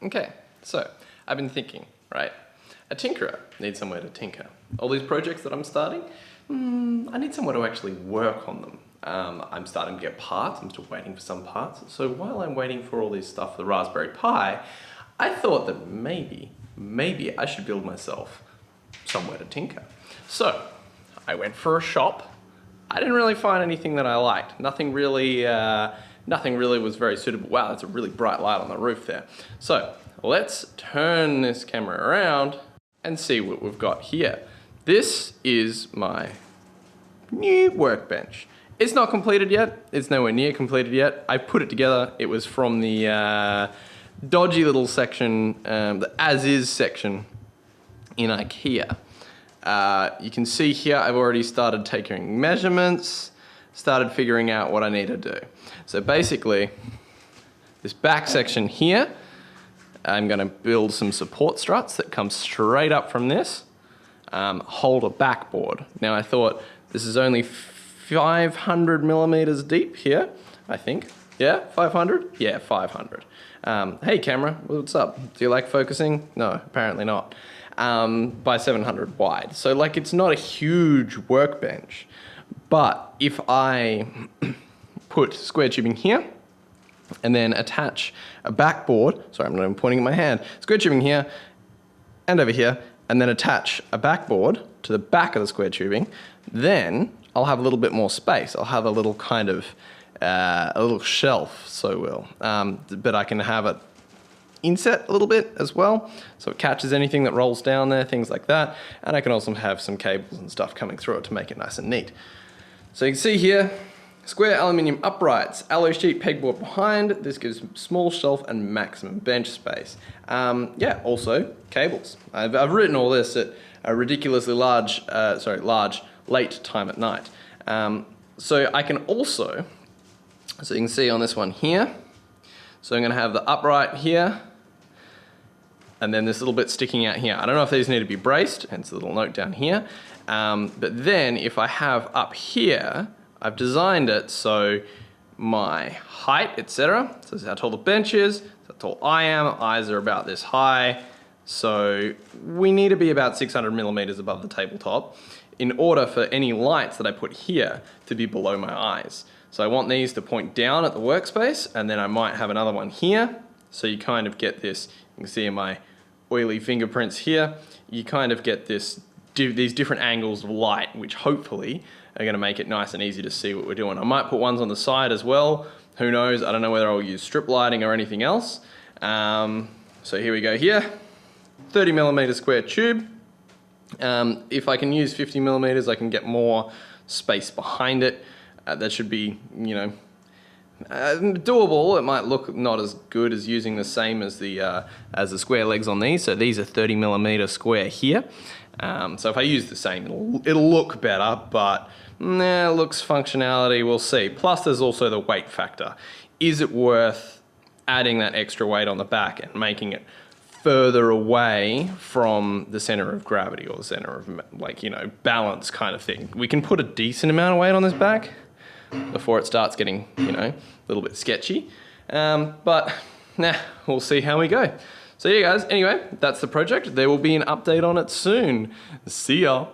Okay, so I've been thinking, right? A tinkerer needs somewhere to tinker. All these projects that I'm starting, I need somewhere to actually work on them. I'm starting to get parts, I'm still waiting for some parts. So while I'm waiting for all this stuff for the Raspberry Pi, I thought that maybe I should build myself somewhere to tinker. So I went for a shop. I didn't really find anything that I liked. Nothing really was very suitable. Wow, that's a really bright light on the roof there. So let's turn this camera around and see what we've got here. This is my new workbench. It's not completed yet. It's nowhere near completed yet. I put it together. It was from the dodgy little section, the as-is section in IKEA. You can see here I've already started taking measurements, started figuring out what I need to do. So basically, this back section here, I'm going to build some support struts that come straight up from this, hold a backboard. Now I thought this is only 500 millimeters deep here, I think. Yeah, 500? Yeah, 500. Hey camera, what's up? Do you like focusing? No, apparently not. By 700 wide. So like it's not a huge workbench, but if I put square tubing here and then attach a backboard, sorry I'm not even pointing at my hand, square tubing here and over here, and then attach a backboard to the back of the square tubing, then I'll have a little bit more space. I'll have a little kind of, a little shelf, so will. But I can have it inset a little bit as well, so it catches anything that rolls down there, things like that. And I can also have some cables and stuff coming through it to make it nice and neat. So you can see here, square aluminium uprights, alloy sheet pegboard behind. This gives small shelf and maximum bench space. Yeah, also cables. I've written all this at a ridiculously large late time at night. So I can also, so you can see on this one here, so I'm going to have the upright here, and then this little bit sticking out here. I don't know if these need to be braced, hence the little note down here. But then if I have up here, I've designed it so my height, etc. So this is how tall the bench is, how tall I am. Eyes are about this high. So we need to be about 600 millimeters above the tabletop in order for any lights that I put here to be below my eyes. So I want these to point down at the workspace, and then I might have another one here. So you kind of get this, you can see in my oily fingerprints here, you kind of get this, these different angles of light, which hopefully are going to make it nice and easy to see what we're doing. I might put ones on the side as well. Who knows? I don't know whether I'll use strip lighting or anything else. So here we go here. 30 millimeter square tube. If I can use 50 millimeters, I can get more space behind it. That should be, you know, doable. It might look not as good as using the same as the square legs on these. So these are 30 millimeter square here. So if I use the same, it'll look better, but looks functionality, we'll see. Plus there's also the weight factor. Is it worth adding that extra weight on the back and making it further away from the center of gravity or the center of, like, you know, balance kind of thing? We can put a decent amount of weight on this back before it starts getting, you know, a little bit sketchy. But we'll see how we go. So yeah guys, anyway, that's the project. There will be an update on it soon. See ya.